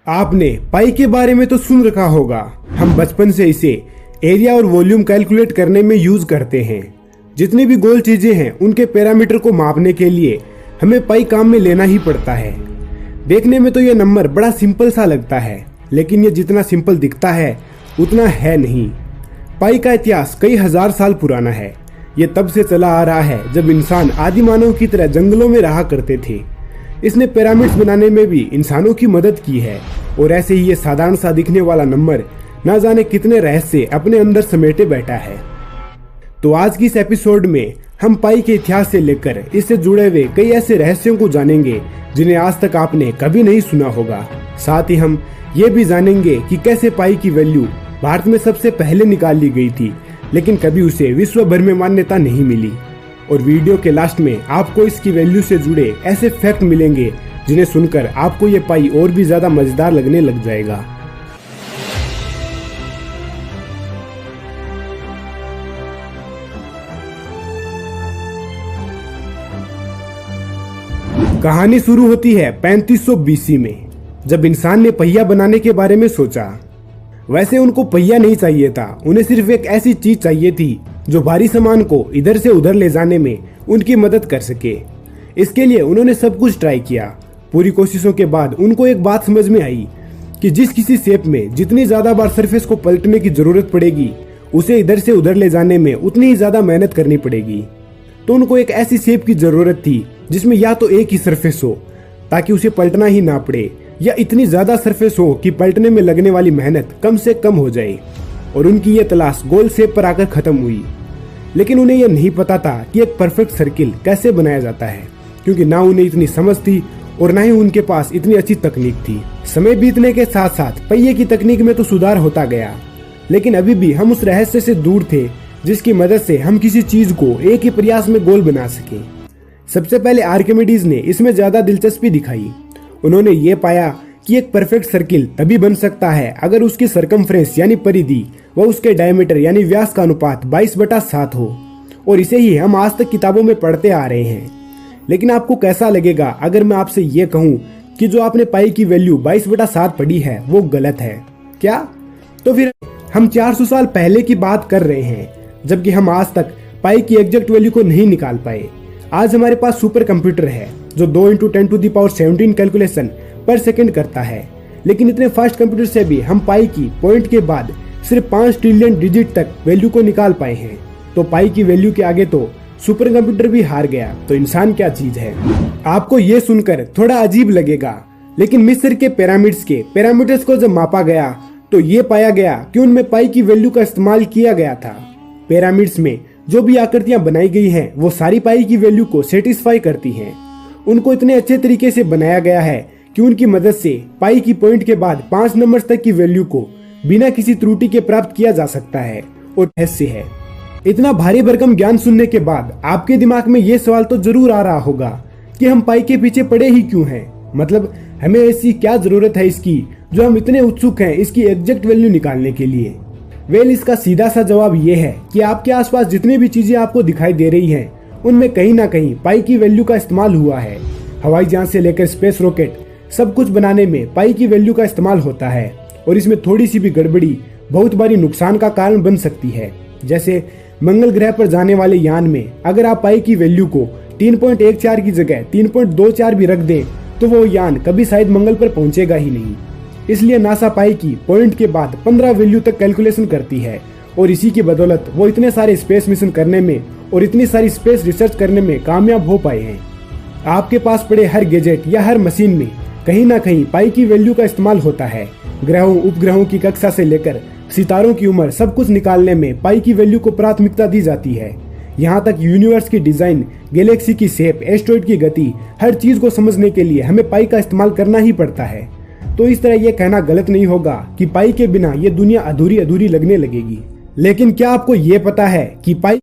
आपने पाई के बारे में तो सुन रखा होगा। हम बचपन से इसे एरिया और वॉल्यूम कैलकुलेट करने में यूज करते हैं। जितनी भी गोल चीजें हैं उनके पैरामीटर को मापने के लिए हमें पाई काम में लेना ही पड़ता है। देखने में तो ये नंबर बड़ा सिंपल सा लगता है, लेकिन ये जितना सिंपल दिखता है उतना है नहीं। पाई का इतिहास कई हजार साल पुराना है। ये तब से चला आ रहा है जब इंसान आदि मानव की तरह जंगलों में रहा करते थे। इसने पिरामिड्स बनाने में भी इंसानों की मदद की है और ऐसे ही ये साधारण सा दिखने वाला नंबर ना जाने कितने रहस्य अपने अंदर समेटे बैठा है। तो आज की इस एपिसोड में हम पाई के इतिहास से लेकर इससे जुड़े हुए कई ऐसे रहस्यों को जानेंगे जिन्हें आज तक आपने कभी नहीं सुना होगा। साथ ही हम ये भी जानेंगे कि कैसे पाई की वैल्यू भारत में सबसे पहले निकाल ली गई थी, लेकिन कभी उसे विश्व भर में मान्यता नहीं मिली। और वीडियो के लास्ट में आपको इसकी वैल्यू से जुड़े ऐसे फैक्ट मिलेंगे जिन्हें सुनकर आपको ये पाई और भी ज्यादा मजेदार लगने लग जाएगा। कहानी शुरू होती है 3500 BC में, जब इंसान ने पहिया बनाने के बारे में सोचा। वैसे उनको पहिया नहीं चाहिए था, उन्हें सिर्फ एक ऐसी चीज चाहिए थी जो भारी सामान को इधर से उधर ले जाने में उनकी मदद कर सके। इसके लिए उन्होंने सब कुछ ट्राई किया। पूरी कोशिशों के बाद उनको एक बात समझ में आई कि जिस किसी शेप में जितनी ज्यादा बार सरफेस को पलटने की जरूरत पड़ेगी, उसे इधर से उधर ले जाने में उतनी ही ज्यादा मेहनत करनी पड़ेगी। तो उनको एक ऐसी शेप की जरूरत थी जिसमें या तो एक ही सरफेस हो ताकि उसे पलटना ही ना पड़े, या इतनी ज्यादा सरफेस हो कि पलटने में लगने वाली मेहनत कम से कम हो जाए। और उनकी ये तलाश गोल शेप पर आकर खत्म हुई। लेकिन उन्हें यह नहीं पता था कि एक परफेक्ट सर्किल कैसे बनाया जाता है, क्योंकि ना उन्हें इतनी समझ थी और ना ही उनके पास इतनी अच्छी तकनीक थी। समय बीतने के साथ साथ पहिए की तकनीक में तो सुधार होता गया, लेकिन अभी भी हम उस रहस्य से दूर थे जिसकी मदद से हम किसी चीज को एक ही प्रयास में गोल बना सके। सबसे पहले आर्किमिडीज ने इसमें ज्यादा दिलचस्पी दिखाई। उन्होंने ये पाया कि एक परफेक्ट सर्किल तभी बन सकता है अगर उसकी सरकमफ्रेंस यानी परिधि व उसके डायमीटर यानी व्यास का अनुपात 22/7 हो। और इसे ही हम आज तक किताबों में पढ़ते आ रहे हैं। लेकिन आपको कैसा लगेगा अगर मैं आपसे ये कहूं कि जो आपने पाई की वैल्यू 22/7 पढ़ी है वो गलत है? क्या? तो फिर हम 400 साल पहले की बात कर रहे हैं, जबकि हम आज तक पाई की एग्जैक्ट वैल्यू को नहीं निकाल पाए। आज हमारे पास सुपर कंप्यूटर है जो 2 × 10⁻17 कैलकुलेशन पर सेकंड करता है, लेकिन इतने फास्ट कंप्यूटर से भी हम पाई की पॉइंट के बाद सिर्फ 5 ट्रिलियन डिजिट तक वैल्यू को निकाल पाए हैं। तो पाई की वैल्यू के आगे तो सुपर कंप्यूटर भी हार गया, तो इंसान क्या चीज है? आपको ये सुनकर थोड़ा अजीब लगेगा, लेकिन मिस्र के पिरामिड्स के पैरामीटर्स को जब मापा गया तो ये पाया गया कि उनमें पाई की वैल्यू का इस्तेमाल किया गया था। पिरामिड्स में जो भी आकृतियां बनाई गई हैं वो सारी पाई की वैल्यू को सेटिस्फाई करती हैं। उनको इतने अच्छे तरीके से बनाया गया है कि उनकी मदद से पाई की पॉइंट के बाद 5 नंबर्स तक की वैल्यू को बिना किसी त्रुटि के प्राप्त किया जा सकता है। और रहस्य है। इतना भारी भरकम ज्ञान सुनने के बाद आपके दिमाग में ये सवाल तो जरूर आ रहा होगा कि हम पाई के पीछे पड़े ही क्यों हैं? मतलब हमें ऐसी क्या जरूरत है इसकी जो हम इतने उत्सुक हैं इसकी एग्जैक्ट वैल्यू निकालने के लिए? वेल, इसका सीधा सा जवाब ये है कि आपके आसपास जितनी भी चीजें आपको दिखाई दे रही हैं उनमें कहीं ना कहीं पाई की वैल्यू का इस्तेमाल हुआ है। हवाई जहाज से लेकर स्पेस रॉकेट सब कुछ बनाने में पाई की वैल्यू का इस्तेमाल होता है। और इसमें थोड़ी सी भी गड़बड़ी बहुत बारी नुकसान का कारण बन सकती है। जैसे मंगल ग्रह पर जाने वाले यान में अगर आप पाई की वैल्यू को 3.14 की जगह 3.24 भी रख दें तो वो यान कभी शायद मंगल पर पहुंचेगा ही नहीं। इसलिए नासा पाई की पॉइंट के बाद 15 वैल्यू तक कैलकुलेशन करती है, और इसी की बदौलत वो इतने सारे स्पेस मिशन करने में और इतनी सारी स्पेस रिसर्च करने में कामयाब हो पाए हैं। आपके पास पड़े हर गैजेट या हर मशीन में कहीं ना कहीं पाई की वैल्यू का इस्तेमाल होता है। ग्रहों, उपग्रहों की कक्षा से लेकर सितारों की उम्र सब कुछ निकालने में पाई की वैल्यू को प्राथमिकता दी जाती है। यहाँ तक यूनिवर्स की डिजाइन, गैलेक्सी की शेप, एस्ट्रॉइड की गति, हर चीज को समझने के लिए हमें पाई का इस्तेमाल करना ही पड़ता है। तो इस तरह यह कहना गलत नहीं होगा कि पाई के बिना ये दुनिया अधूरी अधूरी लगने लगेगी। लेकिन क्या आपको ये पता है कि पाई